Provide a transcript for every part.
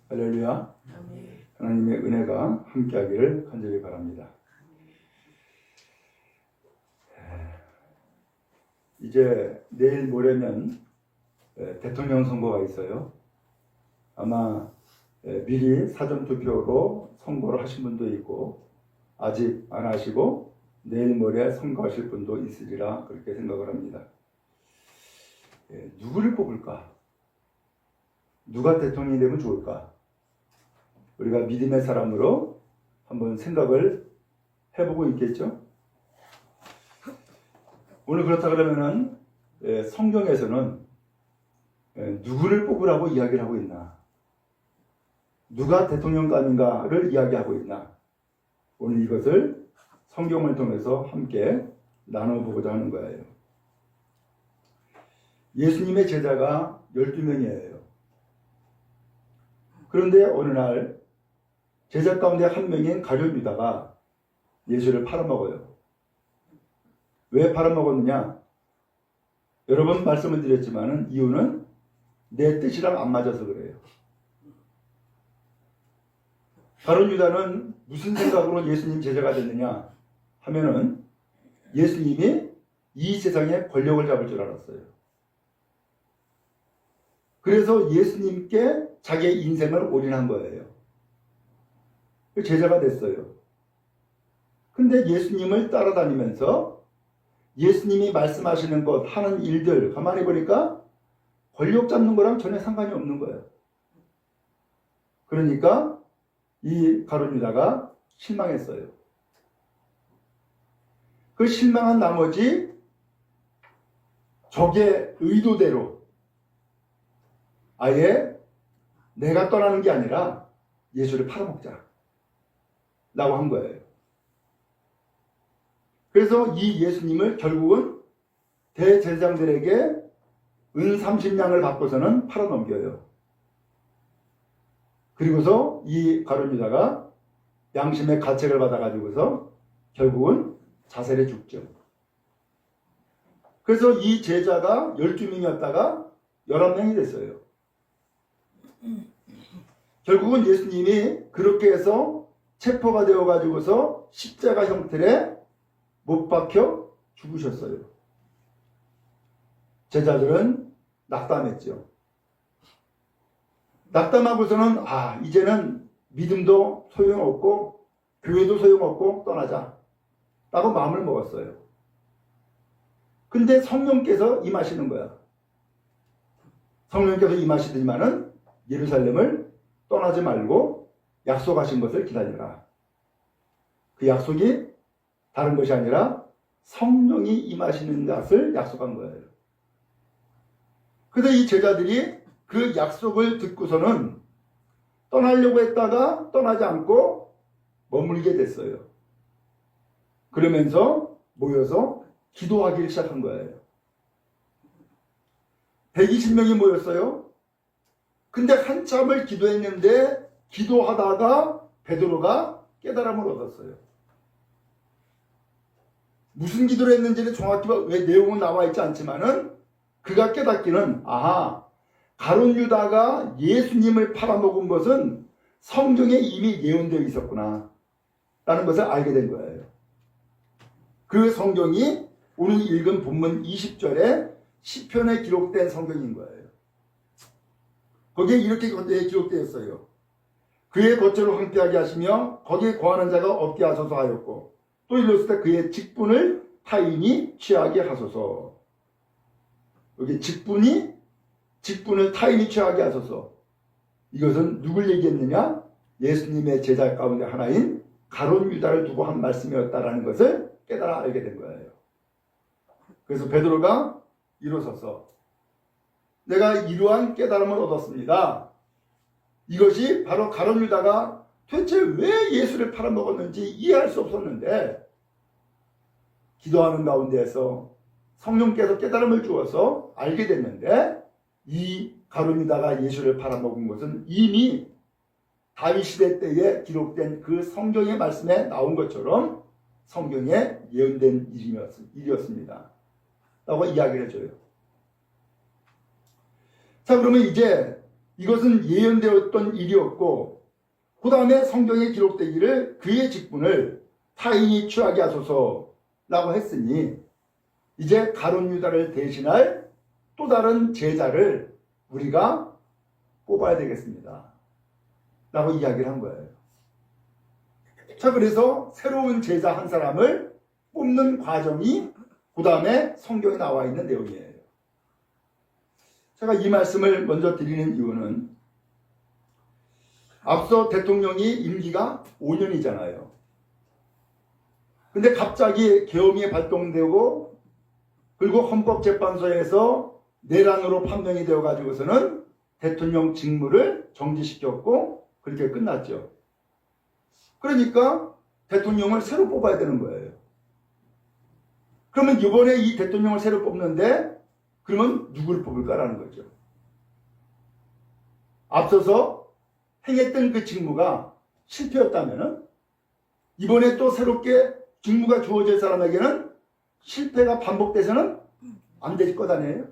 할렐루야. 하나님의 은혜가 함께하기를 간절히 바랍니다. 이제 내일 모레면 대통령 선거가 있어요. 아마 미리 사전투표로 선거를 하신 분도 있고 아직 안 하시고 내일 모레 선거하실 분도 있으리라 그렇게 생각을 합니다. 누구를 뽑을까? 누가 대통령이 되면 좋을까? 우리가 믿음의 사람으로 한번 생각을 해보고 있겠죠? 오늘 그렇다 그러면은 성경에서는 누구를 뽑으라고 이야기를 하고 있나? 누가 대통령감인가를 이야기하고 있나? 오늘 이것을 성경을 통해서 함께 나눠보고자 하는 거예요. 예수님의 제자가 12명이에요. 그런데 어느 날 제자 가운데 한 명인 가룟 유다가 예수를 팔아먹어요. 왜 팔아먹었느냐? 여러 번 말씀을 드렸지만 이유는 내 뜻이랑 안 맞아서 그래요. 가룟 유다는 무슨 생각으로 예수님 제자가 됐느냐 하면은 예수님이 이 세상에 권력을 잡을 줄 알았어요. 그래서 예수님께 자기의 인생을 올인한 거예요. 제자가 됐어요. 근데 예수님을 따라다니면서 예수님이 말씀하시는 것, 하는 일들 가만히 보니까 권력 잡는 거랑 전혀 상관이 없는 거예요. 그러니까 이 가룟 유다가 실망했어요. 그 실망한 나머지 적의 의도대로 아예 내가 떠나는 게 아니라 예수를 팔아먹자 라고 한 거예요. 그래서 이 예수님을 결국은 대제사장들에게 은 30냥을 받고서는 팔아넘겨요. 그리고서 이 가룟 유다가 양심의 가책을 받아가지고서 결국은 자살해 죽죠. 그래서 이 제자가 12명이었다가 11명이 됐어요. 결국은 예수님이 그렇게 해서 체포가 되어가지고서 십자가 형틀에 못 박혀 죽으셨어요. 제자들은 낙담했죠. 낙담하고서는 이제는 믿음도 소용없고 교회도 소용없고 떠나자 라고 마음을 먹었어요. 근데 성령께서 임하시는 거야. 성령께서 임하시더니만은 예루살렘을 떠나지 말고 약속하신 것을 기다려라. 그 약속이 다른 것이 아니라 성령이 임하시는 것을 약속한 거예요. 그래서 이 제자들이 그 약속을 듣고서는 떠나려고 했다가 떠나지 않고 머물게 됐어요. 그러면서 모여서 기도하기를 시작한 거예요. 120명이 모였어요. 근데 한참을 기도했는데 기도하다가 베드로가 깨달음을 얻었어요. 무슨 기도를 했는지는 정확히 왜 내용은 나와 있지 않지만은 그가 깨닫기는 가룟 유다가 예수님을 팔아먹은 것은 성경에 이미 예언되어 있었구나 라는 것을 알게 된 거예요. 그 성경이 오늘 읽은 본문 20절에 시편에 기록된 성경인 거예요. 거기에 이렇게 기록되어 있어요. 그의 거처를 황폐하게 하시며 거기에 거하는 자가 없게 하소서 하였고 또 일렀을 때 그의 직분을 타인이 취하게 하소서. 여기 직분을 타인이 취하게 하소서. 이것은 누굴 얘기했느냐? 예수님의 제자 가운데 하나인 가룟 유다를 두고 한 말씀이었다라는 것을 깨달아 알게 된 거예요. 그래서 베드로가 일어서서 내가 이러한 깨달음을 얻었습니다. 이것이 바로 가룟 유다가 도대체 왜 예수를 팔아먹었는지 이해할 수 없었는데 기도하는 가운데에서 성령께서 깨달음을 주어서 알게 됐는데 이 가룟 유다가 예수를 팔아먹은 것은 이미 다윗 시대 때에 기록된 그 성경의 말씀에 나온 것처럼 성경에 예언된 일이었습니다. 라고 이야기를 해줘요. 자, 그러면 이제 이것은 예언되었던 일이었고 그 다음에 성경에 기록되기를 그의 직분을 타인이 취하게 하소서라고 했으니 이제 가룟 유다를 대신할 또 다른 제자를 우리가 뽑아야 되겠습니다 라고 이야기를 한 거예요. 자, 그래서 새로운 제자 한 사람을 뽑는 과정이 그 다음에 성경에 나와 있는 내용이에요. 제가 이 말씀을 먼저 드리는 이유는 앞서 대통령이 임기가 5년이잖아요. 근데 갑자기 계엄이 발동되고 그리고 헌법재판소에서 내란으로 판명이 되어 가지고서는 대통령 직무를 정지시켰고 그렇게 끝났죠. 그러니까 대통령을 새로 뽑아야 되는 거예요. 그러면 이번에 이 대통령을 새로 뽑는데 그러면 누구를 뽑을까라는 거죠. 앞서서 행했던 그 직무가 실패였다면 이번에 또 새롭게 직무가 주어질 사람에게는 실패가 반복돼서는 안 될 것 아니에요.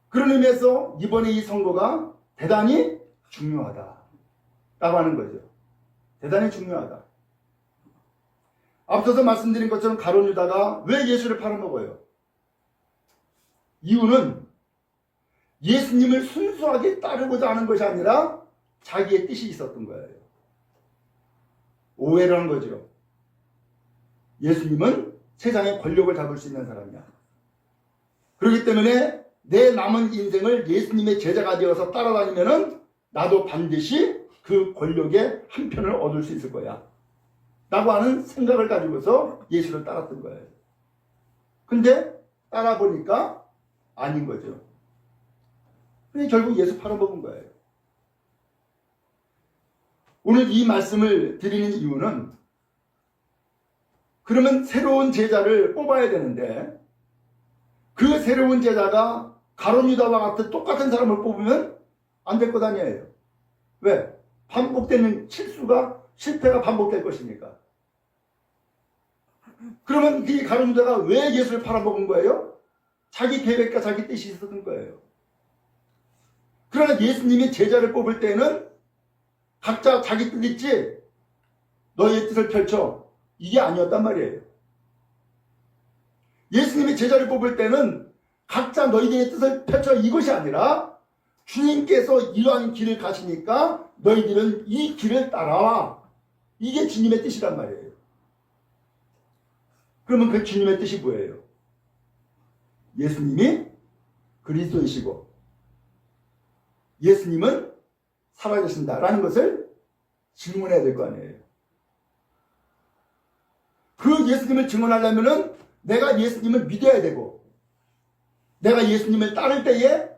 그런 의미에서 이번에 이 선거가 대단히 중요하다라고 하는 거죠. 대단히 중요하다. 앞서서 말씀드린 것처럼 가룟 유다가 왜 예수를 팔아먹어요? 이유는 예수님을 순수하게 따르고자 하는 것이 아니라 자기의 뜻이 있었던 거예요. 오해를 한 거죠. 예수님은 세상의 권력을 잡을 수 있는 사람이야. 그렇기 때문에 내 남은 인생을 예수님의 제자가 되어서 따라다니면은 나도 반드시 그 권력의 한 편을 얻을 수 있을 거야 라고 하는 생각을 가지고서 예수를 따랐던 거예요. 근데 따라보니까 아닌 거죠. 근데 결국 예수 팔아먹은 거예요. 오늘 이 말씀을 드리는 이유는 그러면 새로운 제자를 뽑아야 되는데 그 새로운 제자가 가룟 유다와 같은 똑같은 사람을 뽑으면 안 될 것 아니에요. 왜? 반복되는 실패가 반복될 것이니까. 그러면 이 가룟 유다가 왜 예수를 팔아먹은 거예요? 자기 계획과 자기 뜻이 있었던 거예요. 그러나 예수님이 제자를 뽑을 때는 각자 자기 뜻 있지 너희의 뜻을 펼쳐 이게 아니었단 말이에요. 예수님이 제자를 뽑을 때는 각자 너희들의 뜻을 펼쳐 이것이 아니라 주님께서 이러한 길을 가시니까 너희들은 이 길을 따라와. 이게 주님의 뜻이란 말이에요. 그러면 그 주님의 뜻이 뭐예요? 예수님이 그리스도이시고 예수님은 살아계신다라는 것을 증언해야 될 거 아니에요. 그 예수님을 증언하려면은 내가 예수님을 믿어야 되고 내가 예수님을 따를 때에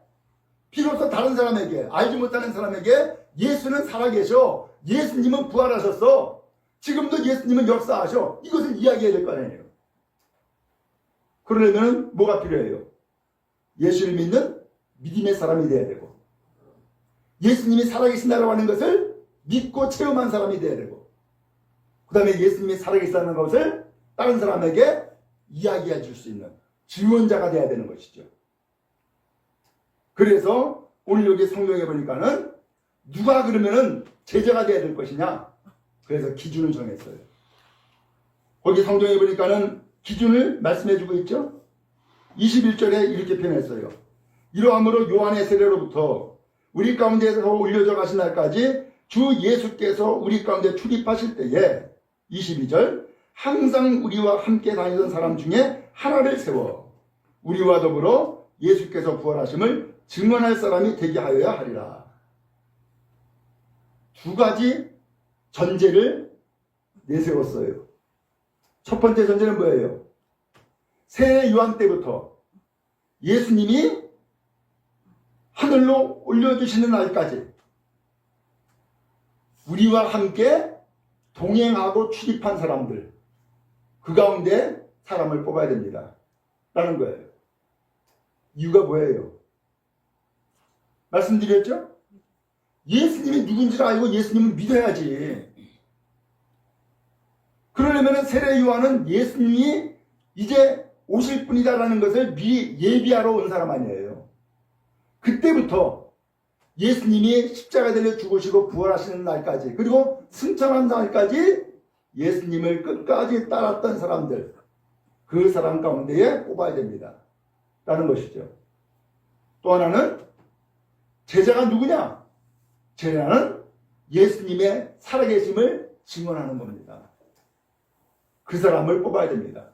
비로소 다른 사람에게 알지 못하는 사람에게 예수는 살아계셔. 예수님은 부활하셨어. 지금도 예수님은 역사하셔. 이것을 이야기해야 될 거 아니에요. 그러려면 뭐가 필요해요? 예수를 믿는 믿음의 사람이 돼야 되고 예수님이 살아계신다고 하는 것을 믿고 체험한 사람이 돼야 되고 그 다음에 예수님이 살아계신다는 것을 다른 사람에게 이야기해 줄 수 있는 증언자가 돼야 되는 것이죠. 그래서 오늘 여기 성경에 보니까는 누가 그러면은 제자가 돼야 될 것이냐? 그래서 기준을 정했어요. 거기 성경에 보니까는 기준을 말씀해 주고 있죠. 21절에 이렇게 표현했어요. 이러함으로 요한의 세례로부터 우리 가운데에서 올려져 가신 날까지 주 예수께서 우리 가운데 출입하실 때에 22절 항상 우리와 함께 다니던 사람 중에 하나를 세워 우리와 더불어 예수께서 부활하심을 증언할 사람이 되게 하여야 하리라. 두 가지 전제를 내세웠어요. 첫 번째 전제는 뭐예요? 세례 요한 때부터 예수님이 하늘로 올려주시는 날까지 우리와 함께 동행하고 출입한 사람들 그 가운데 사람을 뽑아야 됩니다. 라는 거예요. 이유가 뭐예요? 말씀드렸죠? 예수님이 누군지를 알고 예수님을 믿어야지. 그러려면 세례 요한은 예수님이 이제 오실 분이다라는 것을 미리 예비하러 온 사람 아니에요. 그때부터 예수님이 십자가 달려 죽으시고 부활하시는 날까지, 그리고 승천한 날까지 예수님을 끝까지 따랐던 사람들, 그 사람 가운데에 뽑아야 됩니다. 라는 것이죠. 또 하나는 제자가 누구냐? 제자는 예수님의 살아계심을 증언하는 겁니다. 그 사람을 뽑아야 됩니다.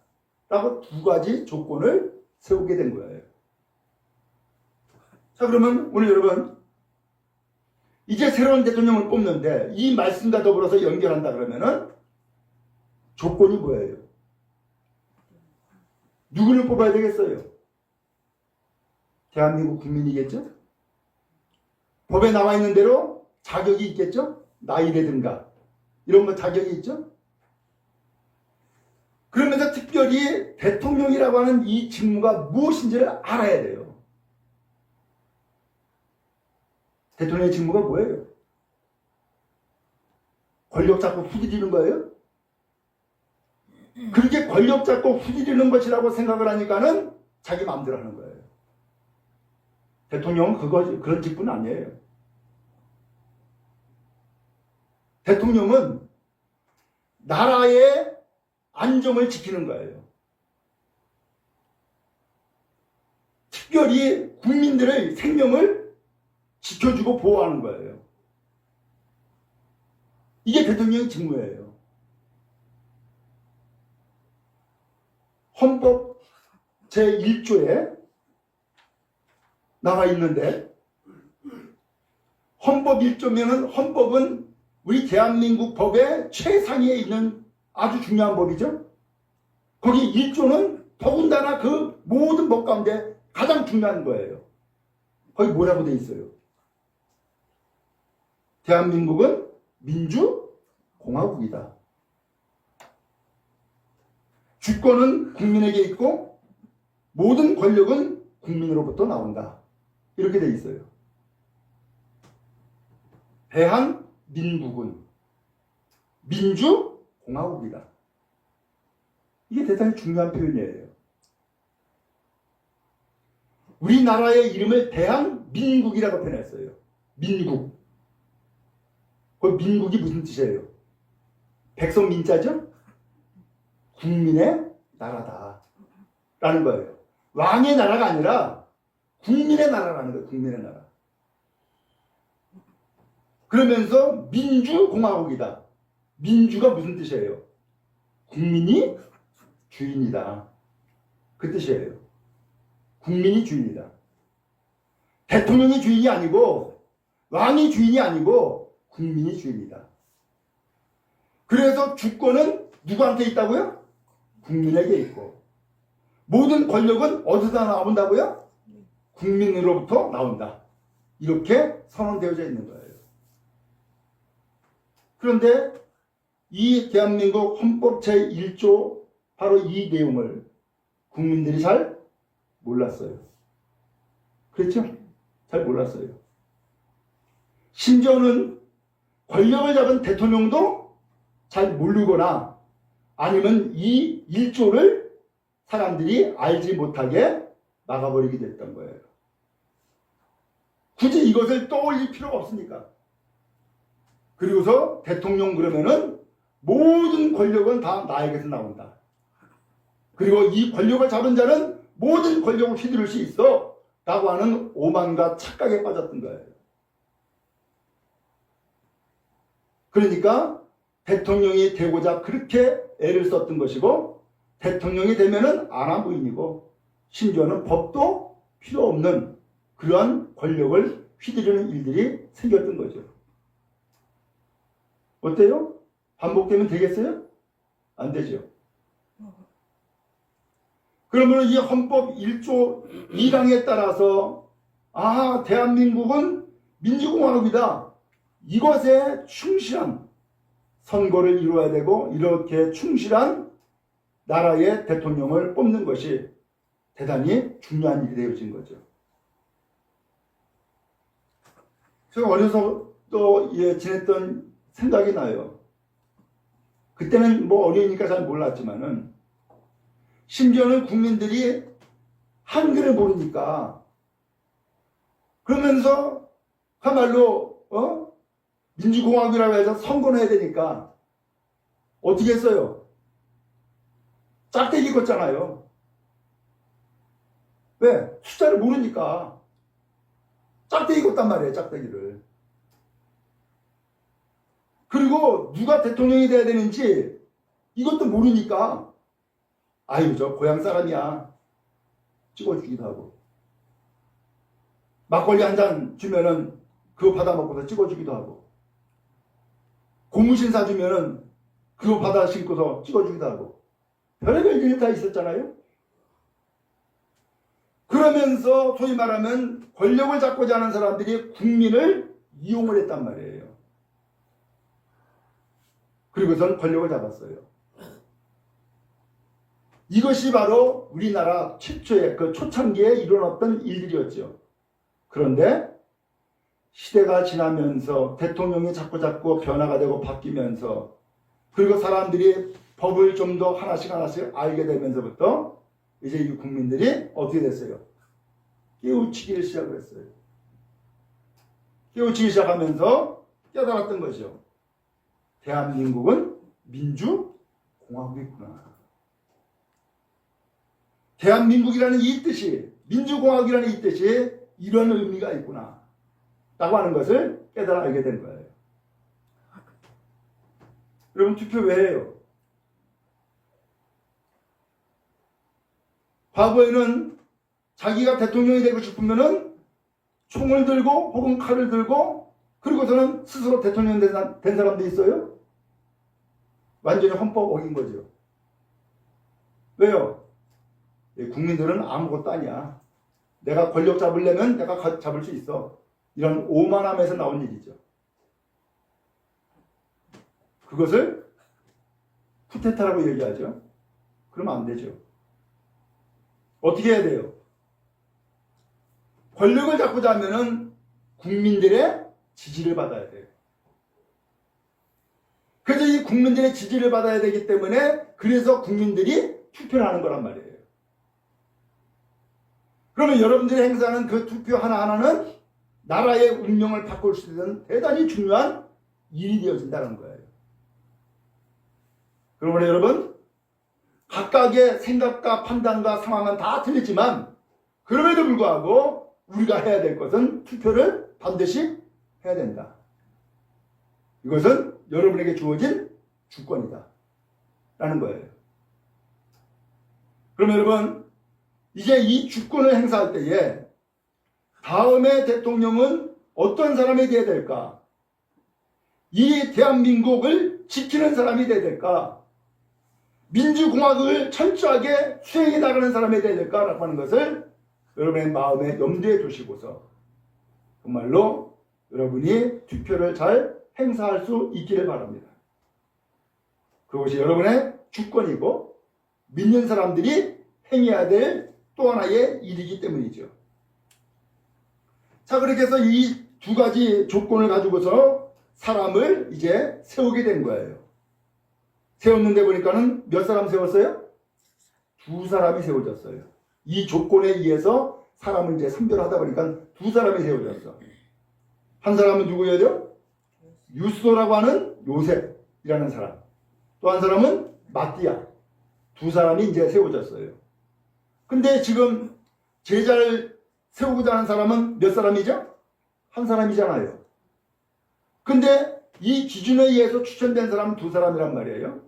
라고 두 가지 조건을 세우게 된 거예요. 자, 그러면 오늘 여러분, 이제 새로운 대통령을 뽑는데 이 말씀과 더불어서 연결한다 그러면은 조건이 뭐예요? 누구를 뽑아야 되겠어요? 대한민국 국민이겠죠? 법에 나와 있는 대로 자격이 있겠죠? 나이라든가 이런 거 자격이 있죠? 그러면서 특별히 대통령이라고 하는 이 직무가 무엇인지를 알아야 돼요. 대통령의 직무가 뭐예요? 권력 잡고 후드리는 거예요? 그렇게 권력 잡고 후드리는 것이라고 생각을 하니까는 자기 마음대로 하는 거예요. 대통령은 그런 직분은 아니에요. 대통령은 나라의 안정을 지키는 거예요. 특별히 국민들의 생명을 지켜주고 보호하는 거예요. 이게 대통령의 직무예요. 헌법 제1조에 나와 있는데, 헌법 1조면은 헌법은 우리 대한민국 법의 최상위에 있는 아주 중요한 법이죠. 거기 1조는 더군다나 그 모든 법 가운데 가장 중요한 거예요. 거기 뭐라고 돼 있어요? 대한민국은 민주공화국이다. 주권은 국민에게 있고 모든 권력은 국민으로부터 나온다. 이렇게 돼 있어요. 대한민국은 민주공화국이다. 이게 대단히 중요한 표현이에요. 우리나라의 이름을 대한민국이라고 표현했어요. 민국. 그 민국이 무슨 뜻이에요? 백성 민자죠? 국민의 나라다. 라는 거예요. 왕의 나라가 아니라 국민의 나라라는 거예요. 국민의 나라. 그러면서 민주공화국이다. 민주가 무슨 뜻이에요? 국민이 주인이다. 그 뜻이에요. 국민이 주인이다. 대통령이 주인이 아니고 왕이 주인이 아니고 국민이 주인이다. 그래서 주권은 누구한테 있다고요? 국민에게 있고 모든 권력은 어디서 나온다고요? 국민으로부터 나온다. 이렇게 선언되어져 있는 거예요. 그런데 이 대한민국 헌법 제1조 바로 이 내용을 국민들이 잘 몰랐어요. 그렇죠? 잘 몰랐어요. 심지어는 권력을 잡은 대통령도 잘 모르거나 아니면 이 1조를 사람들이 알지 못하게 막아버리게 됐던 거예요. 굳이 이것을 떠올릴 필요가 없으니까. 그리고서 대통령 그러면은 모든 권력은 다 나에게서 나온다. 그리고 이 권력을 잡은 자는 모든 권력을 휘두를 수 있어 라고 하는 오만과 착각에 빠졌던 거예요. 그러니까 대통령이 되고자 그렇게 애를 썼던 것이고 대통령이 되면은 안하부인이고 심지어는 법도 필요 없는 그러한 권력을 휘두르는 일들이 생겼던 거죠. 어때요? 반복되면 되겠어요? 안 되죠. 그러면 이 헌법 1조 2항에 따라서 대한민국은 민주공화국이다. 이것에 충실한 선거를 이루어야 되고 이렇게 충실한 나라의 대통령을 뽑는 것이 대단히 중요한 일이 되어진 거죠. 제가 어려서 또 지냈던 생각이 나요. 그때는 뭐 어려우니까 잘 몰랐지만은 심지어는 국민들이 한글을 모르니까 그러면서 한말로 민주공화국이라고 해서 선거는 해야 되니까 어떻게 했어요? 짝대기 걷잖아요. 왜? 숫자를 모르니까 짝대기 걷단 말이에요. 짝대기를. 그리고 누가 대통령이 돼야 되는지 이것도 모르니까 아유 저 고향 사람이야 찍어주기도 하고, 막걸리 한 잔 주면은 그거 받아 먹고서 찍어주기도 하고, 고무신 사주면은 그거 받아 신고서 찍어주기도 하고, 별의별 일이 다 있었잖아요. 그러면서 소위 말하면 권력을 잡고자 하는 사람들이 국민을 이용을 했단 말이에요. 그리고선 권력을 잡았어요. 이것이 바로 우리나라 최초의 그 초창기에 일어났던 일들이었죠. 그런데 시대가 지나면서 대통령이 자꾸 변화가 되고 바뀌면서, 그리고 사람들이 법을 좀 더 하나씩 알게 되면서부터 이제 이 국민들이 어떻게 됐어요? 깨우치기를 시작을 했어요. 깨우치기 시작하면서 깨달았던 거죠. 대한민국은 민주공화국이구나. 대한민국이라는 이 뜻이, 민주공화국이라는 이 뜻이 이런 의미가 있구나 라고 하는 것을 깨달아 알게 된 거예요. 여러분, 투표 왜 해요? 과거에는 자기가 대통령이 되고 싶으면은 총을 들고 혹은 칼을 들고, 그리고서는 스스로 대통령 된 사람도 있어요. 완전히 헌법 어긴 거죠. 왜요? 국민들은 아무것도 아니야. 내가 권력 잡으려면 내가 잡을 수 있어. 이런 오만함에서 나온 일이죠. 그것을 쿠데타라고 얘기하죠. 그러면 안 되죠. 어떻게 해야 돼요? 권력을 잡고자 하면은 국민들의 지지를 받아야 돼요. 그래서 이 국민들의 지지를 받아야 되기 때문에, 그래서 국민들이 투표를 하는 거란 말이에요. 그러면 여러분들이 행사하는 그 투표 하나하나는 나라의 운명을 바꿀 수 있는 대단히 중요한 일이 되어진다는 거예요. 그러므로 여러분, 각각의 생각과 판단과 상황은 다 틀리지만, 그럼에도 불구하고 우리가 해야 될 것은 투표를 반드시 해야 된다. 이것은 여러분에게 주어진 주권이다 라는 거예요. 그럼 여러분, 이제 이 주권을 행사할 때에 다음의 대통령은 어떤 사람이 되어야 될까? 이 대한민국을 지키는 사람이 되어야 될까? 민주공화국을 철저하게 수행해 나가는 사람이 되어야 될까라고 하는 것을 여러분의 마음에 염두에 두시고서 정말로 여러분이 투표를 잘 행사할 수 있기를 바랍니다. 그것이 여러분의 주권이고 믿는 사람들이 행해야 될 또 하나의 일이기 때문이죠. 자, 그렇게 해서 이 두 가지 조건을 가지고서 사람을 이제 세우게 된 거예요. 세웠는데 보니까는 몇 사람 세웠어요? 두 사람이 세워졌어요. 이 조건에 의해서 사람을 이제 선별하다 보니까 두 사람이 세워졌어. 한 사람은 누구예요? 유스도라고 하는 요셉이라는 사람. 또 한 사람은 마띠아. 두 사람이 이제 세워졌어요. 근데 지금 제자를 세우고자 하는 사람은 몇 사람이죠? 한 사람이잖아요. 근데 이 기준에 의해서 추천된 사람은 두 사람이란 말이에요.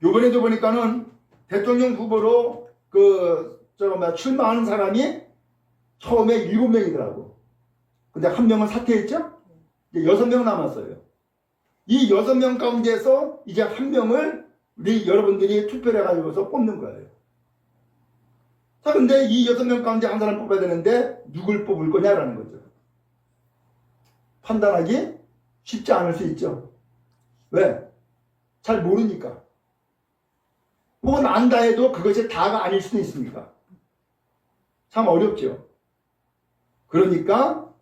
요번에도 보니까는 대통령 후보로 출마하는 사람이 처음에 7명이더라고. 근데 한 명은 사퇴했죠? 이제 6명 남았어요. 이 6명 가운데서 이제 한 명을 우리 여러분들이 투표를 해가지고서 뽑는 거예요. 자, 근데 이 6명 가운데 한 사람 뽑아야 되는데 누굴 뽑을 거냐라는 거죠. 판단하기 쉽지 않을 수 있죠. 왜? 잘 모르니까. 혹은 안다 해도 그것이 다가 아닐 수도 있습니다. 참 어렵죠. 그러니까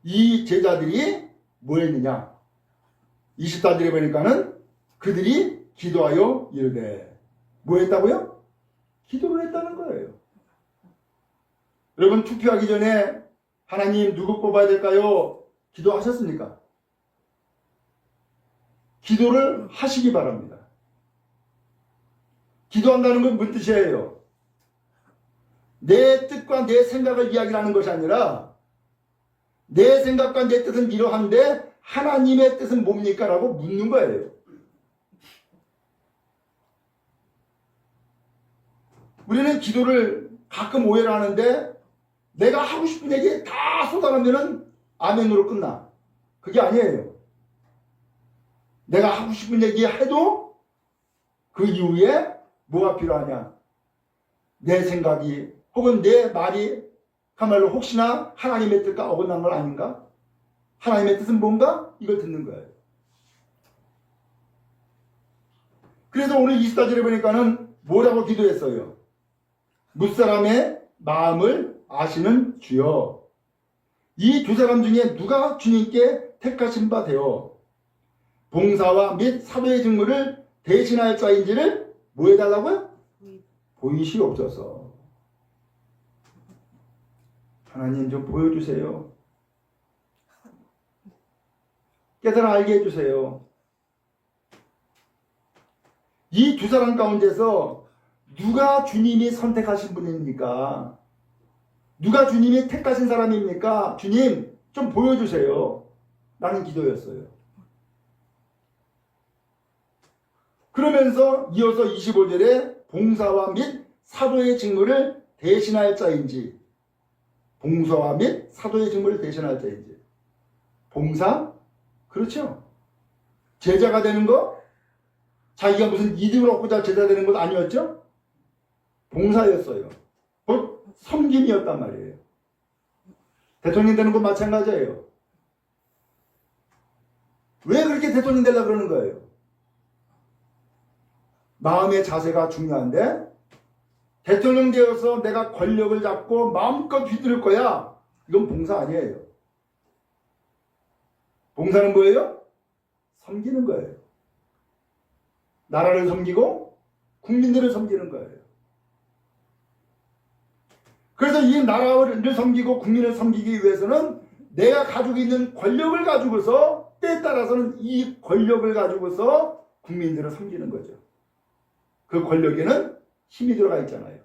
이 제자들이 뭐 했느냐? 20단들이 보니까는 그들이 기도하여 이르되 뭐 했다고요? 기도를 했다는 거예요. 여러분, 투표하기 전에 하나님 누구 뽑아야 될까요? 기도하셨습니까? 기도를 하시기 바랍니다. 기도한다는 건 무슨 뜻이에요? 내 뜻과 내 생각을 이야기하는 것이 아니라 내 생각과 내 뜻은 이러한데 하나님의 뜻은 뭡니까? 라고 묻는 거예요. 우리는 기도를 가끔 오해를 하는데 내가 하고 싶은 얘기 다 쏟아내면 아멘으로 끝나. 그게 아니에요. 내가 하고 싶은 얘기 해도 그 이후에 뭐가 필요하냐? 내 생각이 혹은 내 말이 그야말로 혹시나 하나님의 뜻과 어긋난 건 아닌가? 하나님의 뜻은 뭔가? 이걸 듣는 거예요. 그래서 오늘 이스타절에 보니까는 뭐라고 기도했어요? 무사람의 마음을 아시는 주여. 이 두 사람 중에 누가 주님께 택하신 바 되어 봉사와 및 사도의 직무를 대신할 자인지를 뭐 해달라고요? 보이시옵소서. 하나님 좀 보여주세요. 깨달아 알게 해주세요. 이 두 사람 가운데서 누가 주님이 선택하신 분입니까? 누가 주님이 택하신 사람입니까? 주님 좀 보여주세요. 라는 기도였어요. 그러면서 이어서 25절에 봉사와 및 사도의 직무를 대신할 자인지, 봉사와 및 사도의 직무를 대신할 자인지. 봉사? 그렇죠. 제자가 되는 거? 자기가 무슨 이득을 얻고자 제자 되는 것 아니었죠? 봉사였어요. 곧 섬김이었단 말이에요. 대통령 되는 건 마찬가지예요. 왜 그렇게 대통령 되려고 그러는 거예요? 마음의 자세가 중요한데 대통령 되어서 내가 권력을 잡고 마음껏 휘두를 거야. 이건 봉사 아니에요. 봉사는 뭐예요? 섬기는 거예요. 나라를 섬기고 국민들을 섬기는 거예요. 그래서 이 나라를 섬기고 국민을 섬기기 위해서는 내가 가지고 있는 권력을 가지고서 때에 따라서는 이 권력을 가지고서 국민들을 섬기는 거죠. 그 권력에는 힘이 들어가 있잖아요.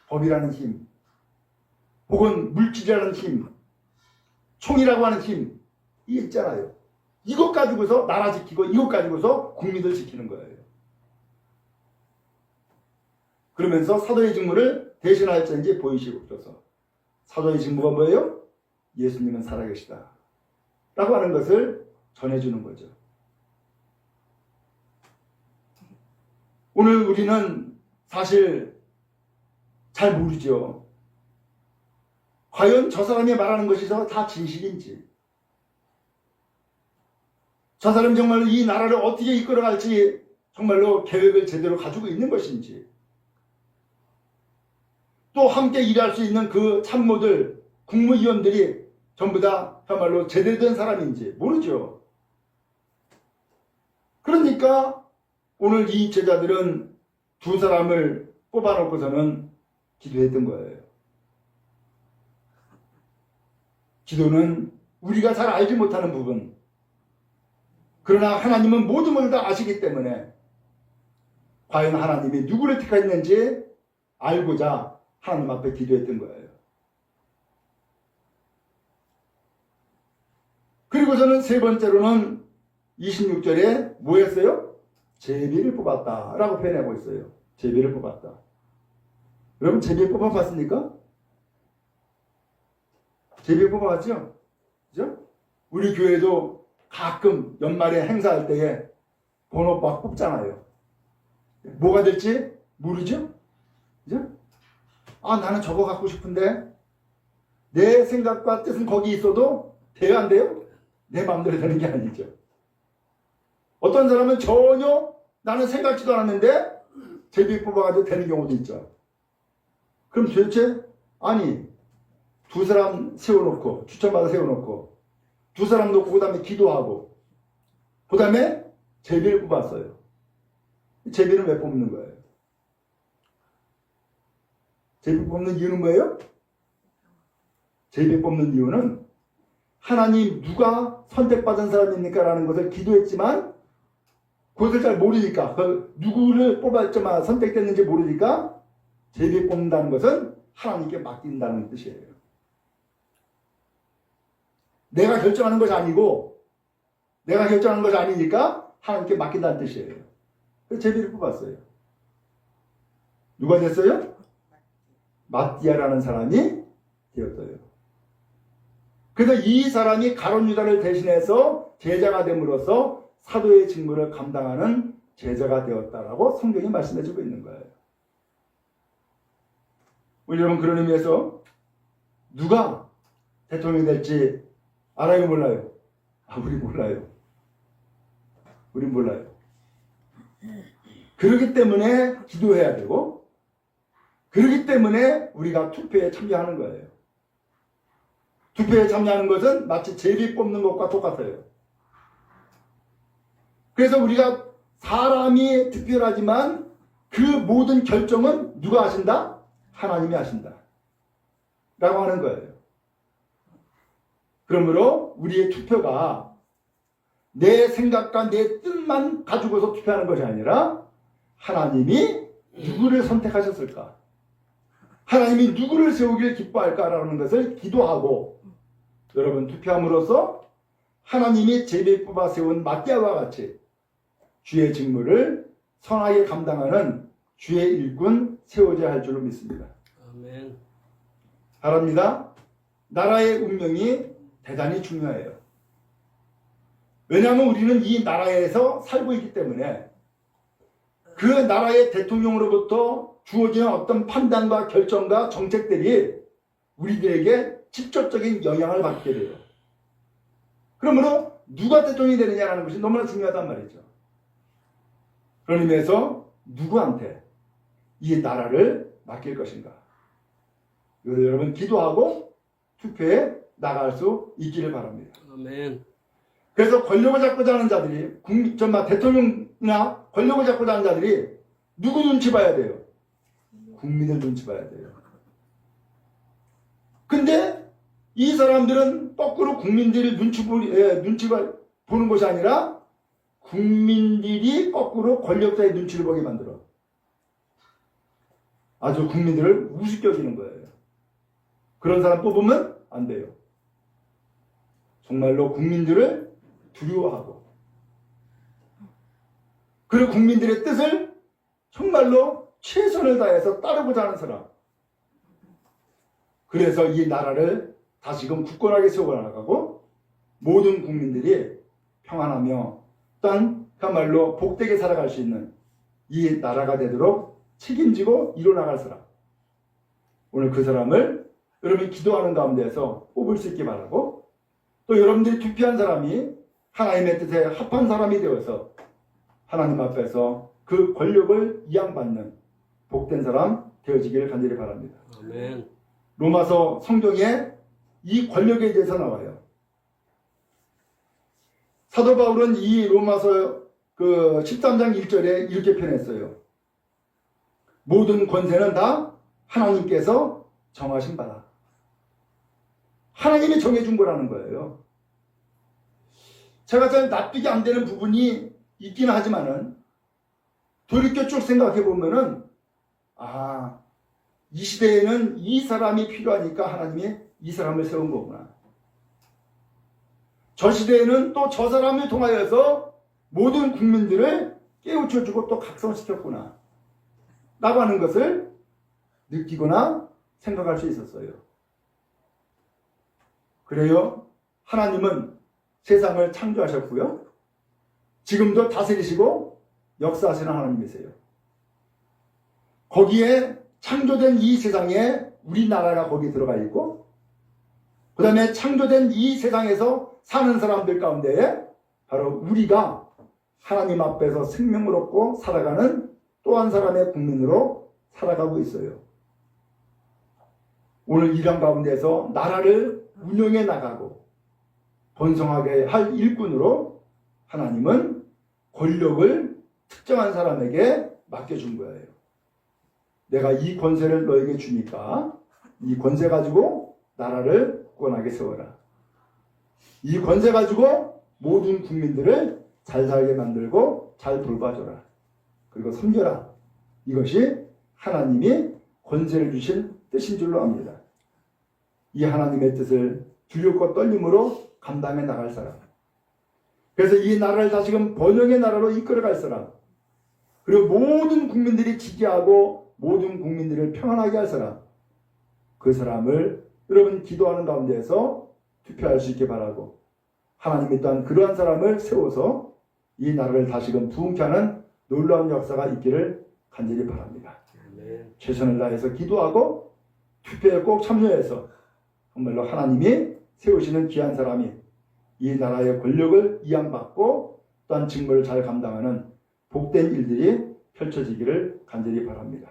법이라는 힘, 혹은 물질이라는 힘, 총이라고 하는 힘, 이게 있잖아요. 이것 가지고서 나라 지키고 이것 가지고서 국민들 지키는 거예요. 그러면서 사도의 직무를 대신할 자인지 보이시옵소서. 사도의 직무가 뭐예요? 예수님은 살아계시다 라고 하는 것을 전해주는 거죠. 오늘 우리는 사실 잘 모르죠. 과연 저 사람이 말하는 것이 다 진실인지, 저 사람이 정말로 이 나라를 어떻게 이끌어갈지 정말로 계획을 제대로 가지고 있는 것인지, 또 함께 일할 수 있는 그 참모들, 국무위원들이 전부 다 정말로 제대로 된 사람인지 모르죠. 그러니까 오늘 이 제자들은 두 사람을 뽑아놓고서는 기도했던 거예요. 기도는 우리가 잘 알지 못하는 부분, 그러나 하나님은 모든 것을 다 아시기 때문에 과연 하나님이 누구를 택했는지 알고자 하나님 앞에 기도했던 거예요. 그리고서는 세 번째로는 26절에 뭐 했어요? 제비를 뽑았다 라고 표현하고 있어요. 제비를 뽑았다. 여러분 제비 뽑아봤습니까? 제비 뽑아봤죠? 그죠? 우리 교회도 가끔 연말에 행사할 때에 번호 막 뽑잖아요. 뭐가 될지 모르죠? 그죠? 아, 나는 저거 갖고 싶은데 내 생각과 뜻은 거기 있어도 돼요, 안 돼요? 내 마음대로 되는 게 아니죠. 어떤 사람은 전혀 나는 생각지도 않았는데 제비 뽑아가지고 되는 경우도 있죠. 그럼 도대체 아니 두 사람 세워놓고 추천받아 세워놓고 두 사람 놓고 그 다음에 기도하고 그 다음에 제비를 뽑았어요. 제비를 왜 뽑는 거예요? 제비 뽑는 이유는 뭐예요? 제비 뽑는 이유는 하나님 누가 선택받은 사람입니까? 라는 것을 기도했지만 그것을 잘 모르니까 누구를 뽑았지만 선택됐는지 모르니까 제비 뽑는다는 것은 하나님께 맡긴다는 뜻이에요. 내가 결정하는 것이 아니고 내가 결정하는 것이 아니니까 하나님께 맡긴다는 뜻이에요. 그래서 제비를 뽑았어요. 누가 됐어요? 마띠아라는 사람이 되었어요. 그래서 이 사람이 가룟 유다를 대신해서 제자가 됨으로써 사도의 직무를 감당하는 제자가 되었다라고 성경이 말씀해주고 있는 거예요. 우리 여러분, 그런 의미에서 누가 대통령이 될지 알아요, 몰라요? 우리 몰라요. 우린 몰라요. 그렇기 때문에 기도해야 되고, 그렇기 때문에 우리가 투표에 참여하는 거예요. 투표에 참여하는 것은 마치 제비 뽑는 것과 똑같아요. 그래서 우리가 사람이 투표를 하지만 그 모든 결정은 누가 하신다? 하나님이 하신다. 라고 하는 거예요. 그러므로 우리의 투표가 내 생각과 내 뜻만 가지고서 투표하는 것이 아니라 하나님이 누구를 선택하셨을까? 하나님이 누구를 세우길 기뻐할까라는 것을 기도하고 여러분 투표함으로써 하나님이 제비 뽑아 세운 마띠아와 같이 주의 직무를 선하게 감당하는 주의 일꾼 세워져야 할 줄로 믿습니다. 아멘. 바랍니다. 나라의 운명이 대단히 중요해요. 왜냐하면 우리는 이 나라에서 살고 있기 때문에 그 나라의 대통령으로부터 주어지는 어떤 판단과 결정과 정책들이 우리들에게 직접적인 영향을 받게 돼요. 그러므로 누가 대통령이 되느냐라는 것이 너무나 중요하단 말이죠. 그런 의미에서 누구한테 이 나라를 맡길 것인가? 여러분 기도하고 투표에 나갈 수 있기를 바랍니다. 아멘. 그래서 권력을 잡고자 하는 자들이 대통령이나 권력을 잡고자 하는 자들이 누구 눈치 봐야 돼요? 국민을 눈치 봐야 돼요. 근데 이 사람들은 거꾸로 국민들이 눈치가 보는 것이 아니라 국민들이 거꾸로 권력자의 눈치를 보게 만들어. 아주 국민들을 우습게 여기는 거예요. 그런 사람 뽑으면 안 돼요. 정말로 국민들을 두려워하고 그리고 국민들의 뜻을 정말로 최선을 다해서 따르고자 하는 사람. 그래서 이 나라를 다시금 굳건하게 세워나가고 모든 국민들이 평안하며 또한 그야말로 복되게 살아갈 수 있는 이 나라가 되도록 책임지고 이뤄나갈 사람. 오늘 그 사람을 여러분이 기도하는 가운데에서 뽑을 수 있게 바라고 또 여러분들이 투표한 사람이 하나님의 뜻에 합한 사람이 되어서 하나님 앞에서 그 권력을 이양받는 복된 사람 되어지기를 간절히 바랍니다. 아멘. 로마서 성경에 이 권력에 대해서 나와요. 사도 바울은 이 로마서 13장 1절에 이렇게 표현했어요. 모든 권세는 다 하나님께서 정하신 바다. 하나님이 정해준 거라는 거예요. 제가 잘 납득이 안 되는 부분이 있긴 하지만은 돌이켜 쭉 생각해 보면은 이 시대에는 이 사람이 필요하니까 하나님이 이 사람을 세운 거구나. 저 시대에는 또 저 사람을 통하여서 모든 국민들을 깨우쳐주고 또 각성시켰구나. 라고 하는 것을 느끼거나 생각할 수 있었어요. 그래요. 하나님은 세상을 창조하셨고요. 지금도 다스리시고 역사하시는 하나님이세요. 거기에 창조된 이 세상에 우리나라가 거기 들어가 있고 그 다음에 창조된 이 세상에서 사는 사람들 가운데 바로 우리가 하나님 앞에서 생명을 얻고 살아가는 또 한 사람의 국민으로 살아가고 있어요. 오늘 이런 가운데서 나라를 운영해 나가고 번성하게 할 일꾼으로 하나님은 권력을 특정한 사람에게 맡겨준 거예요. 내가 이 권세를 너에게 주니까 이 권세 가지고 나라를 굳건하게 세워라. 이 권세 가지고 모든 국민들을 잘 살게 만들고 잘 돌봐줘라. 그리고 섬겨라. 이것이 하나님이 권세를 주신 뜻인 줄로 압니다. 이 하나님의 뜻을 두렵고 떨림으로 감당해 나갈 사람. 그래서 이 나라를 다시금 번영의 나라로 이끌어갈 사람. 그리고 모든 국민들이 지지하고 모든 국민들을 평안하게 할 사람. 그 사람을 여러분 기도하는 가운데에서 투표할 수 있게 바라고, 하나님이 또한 그러한 사람을 세워서 이 나라를 다시금 부흥케 하는 놀라운 역사가 있기를 간절히 바랍니다. 최선을 다해서 기도하고 투표에 꼭 참여해서 정말로 하나님이 세우시는 귀한 사람이 이 나라의 권력을 이양받고 또한 직무를 잘 감당하는 복된 일들이 펼쳐지기를 간절히 바랍니다.